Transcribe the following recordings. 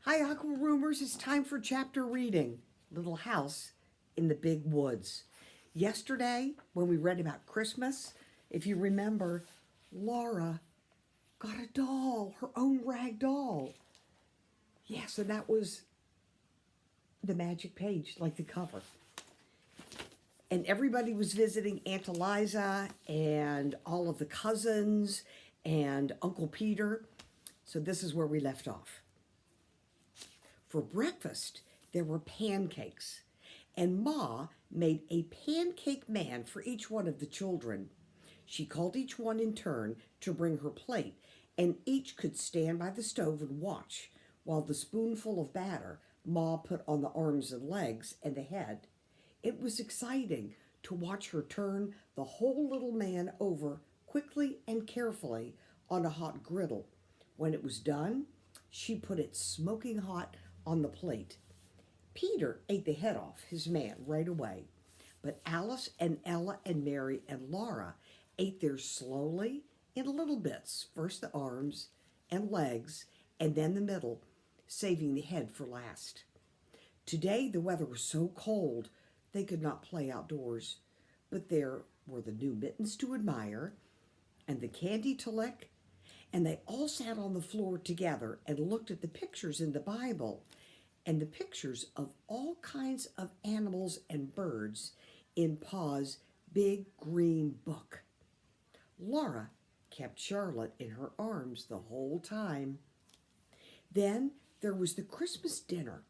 Hi, Aqua Roomers. It's time for chapter reading Little House in the Big Woods. Yesterday, when we read about Christmas, if you remember, Laura got a doll, her own rag doll. Yes, and that was the magic page, like the cover. And everybody was visiting Aunt Eliza and all of the cousins and Uncle Peter. So this is where we left off. For breakfast, there were pancakes, and Ma made a pancake man for each one of the children. She called each one in turn to bring her plate, and each could stand by the stove and watch while the spoonful of batter Ma put on the arms and legs and the head. It was exciting to watch her turn the whole little man over quickly and carefully on a hot griddle. When it was done, she put it smoking hot on the plate. Peter ate the head off his man right away, but Alice and Ella and Mary and Laura ate theirs slowly in little bits, first the arms and legs, and then the middle, saving the head for last. Today the weather was so cold they could not play outdoors, but there were the new mittens to admire and the candy to lick, and they all sat on the floor together and looked at the pictures in the Bible and the pictures of all kinds of animals and birds in Pa's big green book. Laura kept Charlotte in her arms the whole time. Then there was the Christmas dinner.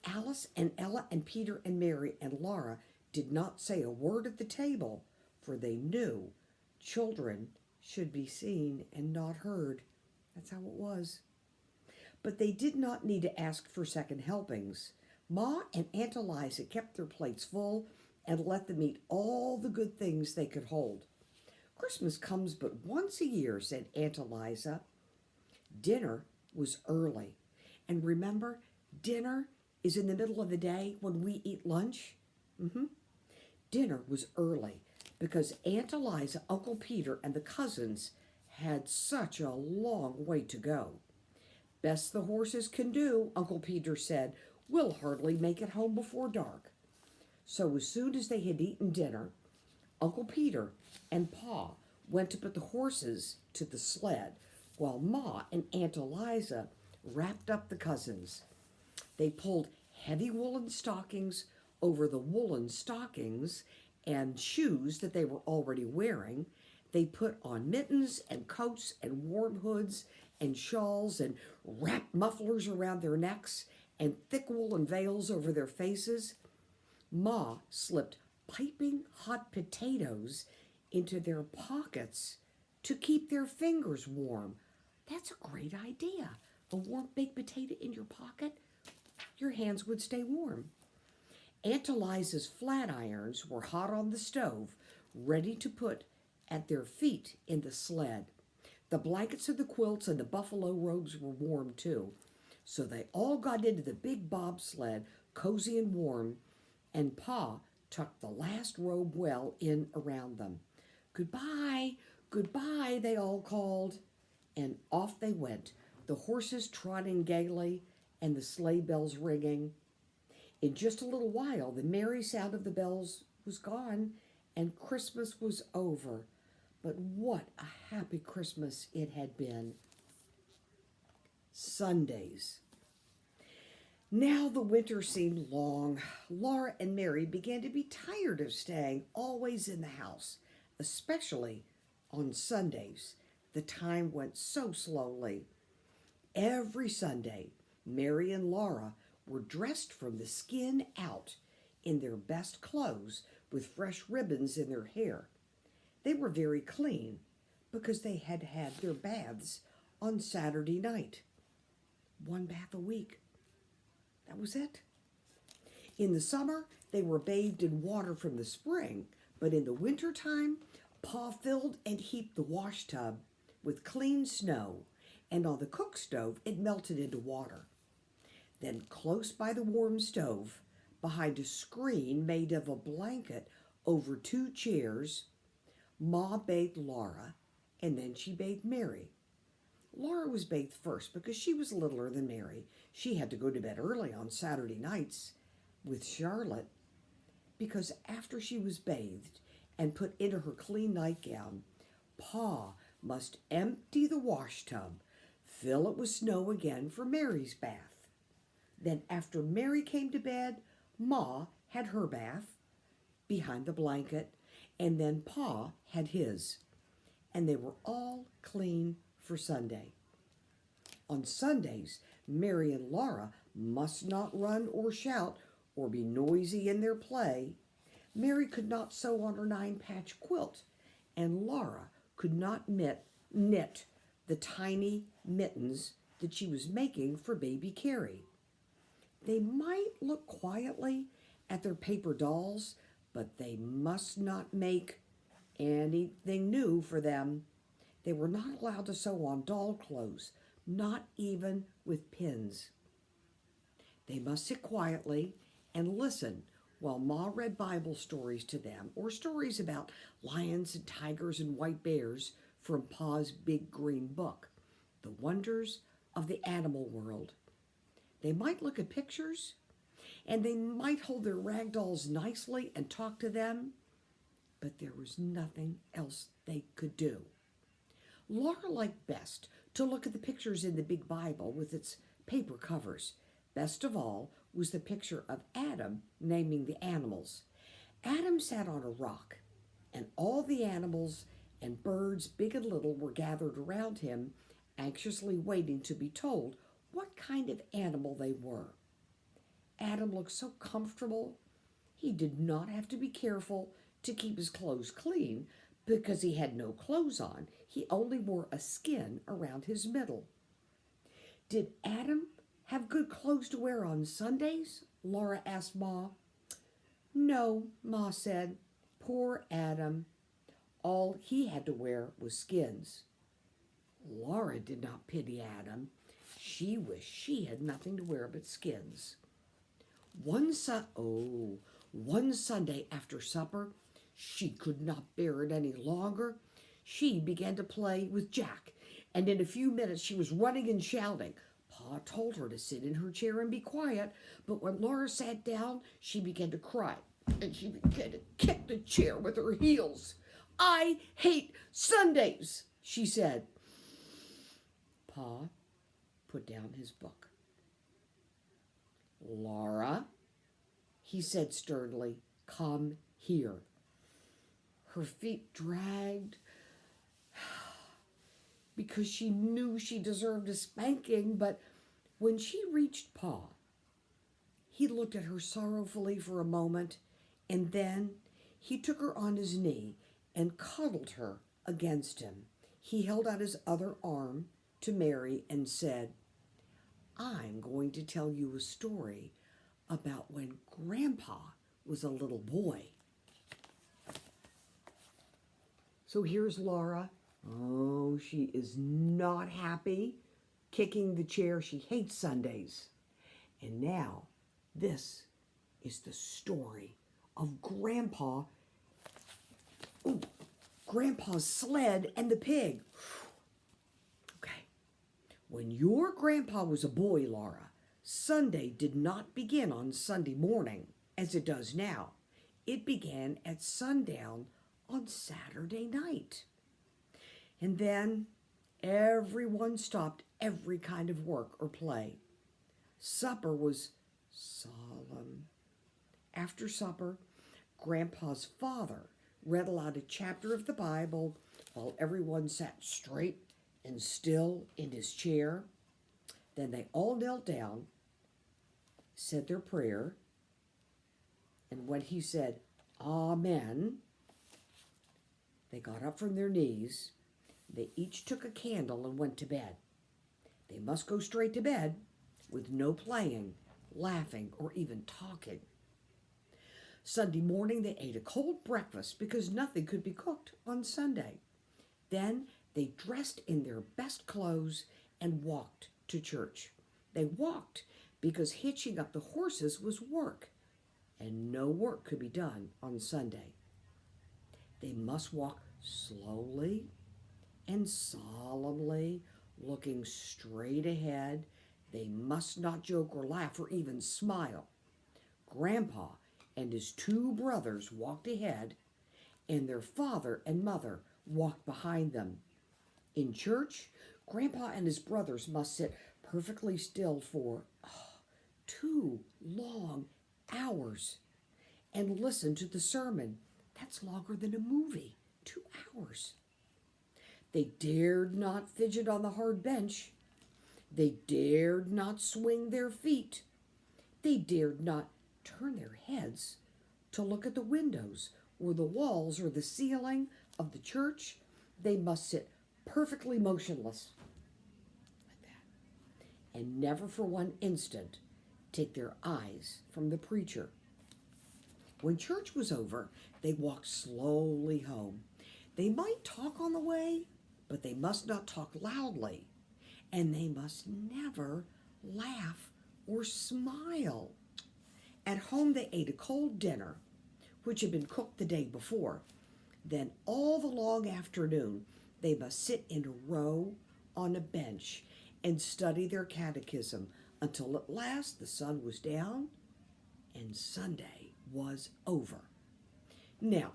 Alice and Ella and Peter and Mary and Laura did not say a word at the table, for they knew children should be seen and not heard. That's how it was. But they did not need to ask for second helpings. Ma and Aunt Eliza kept their plates full and let them eat all the good things they could hold. Christmas comes but once a year, said Aunt Eliza. Dinner was early. And remember, dinner is in the middle of the day when we eat lunch. Dinner was early because Aunt Eliza, Uncle Peter, and the cousins had such a long way to go. Best the horses can do, Uncle Peter said. We'll hardly make it home before dark. So as soon as they had eaten dinner, Uncle Peter and Pa went to put the horses to the sled, while Ma and Aunt Eliza wrapped up the cousins. They pulled heavy woolen stockings over the woolen stockings and shoes that they were already wearing. They put on mittens and coats and warm hoods and shawls and wrapped mufflers around their necks and thick woolen veils over their faces. Ma slipped piping hot potatoes into their pockets to keep their fingers warm. That's a great idea. A warm baked potato in your pocket, your hands would stay warm. Aunt Eliza's flat irons were hot on the stove, ready to put at their feet in the sled. The blankets and the quilts and the buffalo robes were warm too. So they all got into the big bobsled, cozy and warm, and Pa tucked the last robe well in around them. Goodbye, goodbye, they all called. And off they went, the horses trotting gaily and the sleigh bells ringing. In just a little while, the merry sound of the bells was gone and Christmas was over. But what a happy Christmas it had been. Sundays. Now the winter seemed long. Laura and Mary began to be tired of staying always in the house, especially on Sundays. The time went so slowly. Every Sunday, Mary and Laura were dressed from the skin out in their best clothes with fresh ribbons in their hair. They were very clean because they had had their baths on Saturday night. One bath a week. That was it. In the summer, they were bathed in water from the spring, but in the winter time, Pa filled and heaped the wash tub with clean snow, and on the cook stove, it melted into water. Then close by the warm stove, behind a screen made of a blanket over two chairs, Ma bathed Laura, and then she bathed Mary. Laura was bathed first because she was littler than Mary. She had to go to bed early on Saturday nights with Charlotte because after she was bathed and put into her clean nightgown, Pa must empty the wash tub, fill it with snow again for Mary's bath. Then after Mary came to bed, Ma had her bath behind the blanket, and then Pa had his. And they were all clean for Sunday. On Sundays, Mary and Laura must not run or shout or be noisy in their play. Mary could not sew on her 9-patch quilt, and Laura could not knit the tiny mittens that she was making for baby Carrie. They might look quietly at their paper dolls, but they must not make anything new for them. They were not allowed to sew on doll clothes, not even with pins. They must sit quietly and listen while Ma read Bible stories to them, or stories about lions and tigers and white bears from Pa's big green book, The Wonders of the Animal World. They might look at pictures, and they might hold their rag dolls nicely and talk to them, but there was nothing else they could do. Laura liked best to look at the pictures in the big Bible with its paper covers. Best of all was the picture of Adam naming the animals. Adam sat on a rock, and all the animals and birds, big and little, were gathered around him, anxiously waiting to be told what kind of animal they were. Adam looked so comfortable. He did not have to be careful to keep his clothes clean because he had no clothes on. He only wore a skin around his middle. Did Adam have good clothes to wear on Sundays? Laura asked Ma. No, Ma said. Poor Adam. All he had to wear was skins. Laura did not pity Adam. She wished she had nothing to wear but skins. One Sunday after supper, she could not bear it any longer. She began to play with Jack, and in a few minutes she was running and shouting. Pa told her to sit in her chair and be quiet, but when Laura sat down, she began to cry, and she began to kick the chair with her heels. I hate Sundays, she said. Pa put down his book. Laura, he said sternly, come here. Her feet dragged because she knew she deserved a spanking, but when she reached Pa, he looked at her sorrowfully for a moment, and then he took her on his knee and cuddled her against him. He held out his other arm to Mary and said, I'm going to tell you a story about when Grandpa was a little boy. So here's Laura. Oh, she is not happy, kicking the chair. She hates Sundays. And now, this is the story of Grandpa's sled and the pig. Okay. When your grandpa was a boy, Laura, Sunday did not begin on Sunday morning, as it does now. It began at sundown on Saturday night. And then everyone stopped every kind of work or play. Supper was solemn. After supper, Grandpa's father read aloud a chapter of the Bible while everyone sat straight and still in his chair. Then they all knelt down, said their prayer, and when he said, Amen, they got up from their knees. They each took a candle and went to bed. They must go straight to bed with no playing, laughing, or even talking. Sunday morning, they ate a cold breakfast because nothing could be cooked on Sunday. Then they dressed in their best clothes and walked to church. They walked because hitching up the horses was work, and no work could be done on Sunday. They must walk slowly and solemnly, looking straight ahead. They must not joke or laugh or even smile. Grandpa and his two brothers walked ahead, and their father and mother walked behind them. In church, Grandpa and his brothers must sit perfectly still for 2 long hours and listen to the sermon. That's longer than a movie. 2 hours. They dared not fidget on the hard bench. They dared not swing their feet. They dared not turn their heads to look at the windows or the walls or the ceiling of the church. They must sit perfectly motionless like that, and never for one instant take their eyes from the preacher. When church was over, they walked slowly home. They might talk on the way, but they must not talk loudly, and they must never laugh or smile. At home, they ate a cold dinner, which had been cooked the day before. Then all the long afternoon, they must sit in a row on a bench and study their catechism until at last the sun was down and Sunday was over. Now,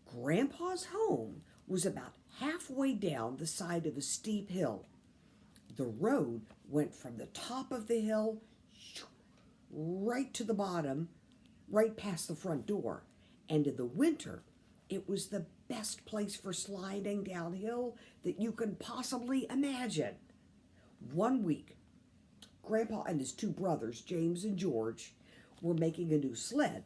Grandpa's home was about halfway down the side of a steep hill. The road went from the top of the hill right to the bottom, right past the front door. And in the winter, it was the best place for sliding downhill that you can possibly imagine. One week, Grandpa and his two brothers, James and George, were making a new sled.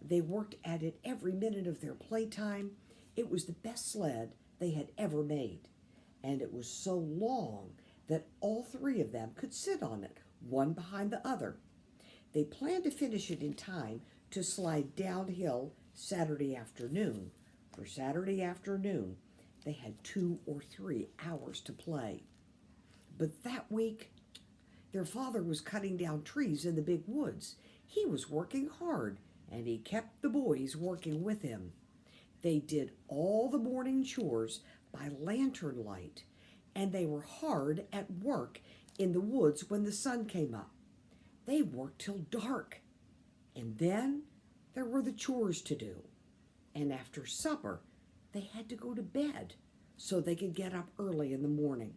They worked at it every minute of their playtime. It was the best sled they had ever made, and it was so long that all three of them could sit on it, one behind the other. They planned to finish it in time to slide downhill Saturday afternoon. For Saturday afternoon, they had 2 or 3 hours to play. But that week, their father was cutting down trees in the big woods. He was working hard, and he kept the boys working with him. They did all the morning chores by lantern light, and they were hard at work in the woods when the sun came up. They worked till dark, and then there were the chores to do. And after supper, they had to go to bed so they could get up early in the morning.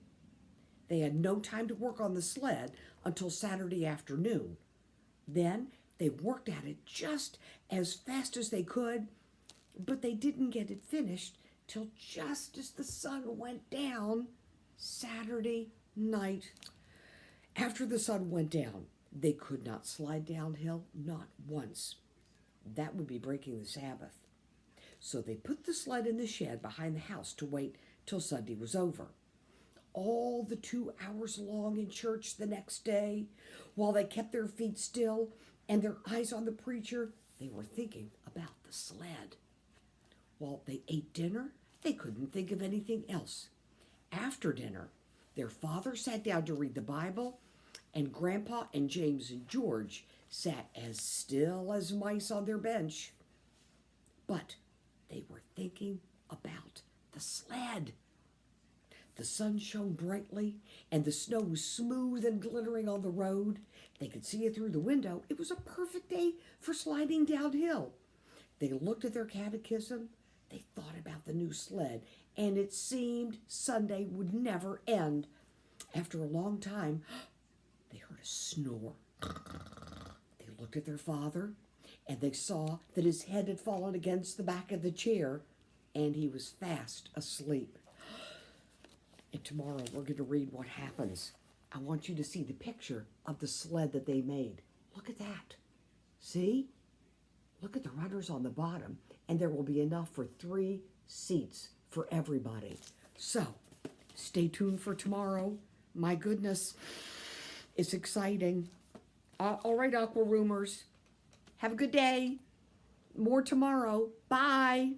They had no time to work on the sled until Saturday afternoon. Then they worked at it just as fast as they could, but they didn't get it finished till just as the sun went down Saturday night. After the sun went down, they could not slide downhill, not once. That would be breaking the Sabbath. So they put the sled in the shed behind the house to wait till Sunday was over. All the 2 hours long in church the next day, while they kept their feet still and their eyes on the preacher, they were thinking about the sled. While they ate dinner, they couldn't think of anything else. After dinner, their father sat down to read the Bible, and Grandpa and James and George sat as still as mice on their bench. But they were thinking about the sled. The sun shone brightly, and the snow was smooth and glittering on the road. They could see it through the window. It was a perfect day for sliding downhill. They looked at their catechism. They thought about the new sled, and it seemed Sunday would never end. After a long time, they heard a snore. They looked at their father, and they saw that his head had fallen against the back of the chair, and he was fast asleep. And tomorrow we're going to read what happens. I want you to see the picture of the sled that they made. Look at that. See? Look at the runners on the bottom, and there will be enough for 3 seats for everybody. So, stay tuned for tomorrow. My goodness, it's exciting. All right, Aqua Roomers. Have a good day. More tomorrow. Bye.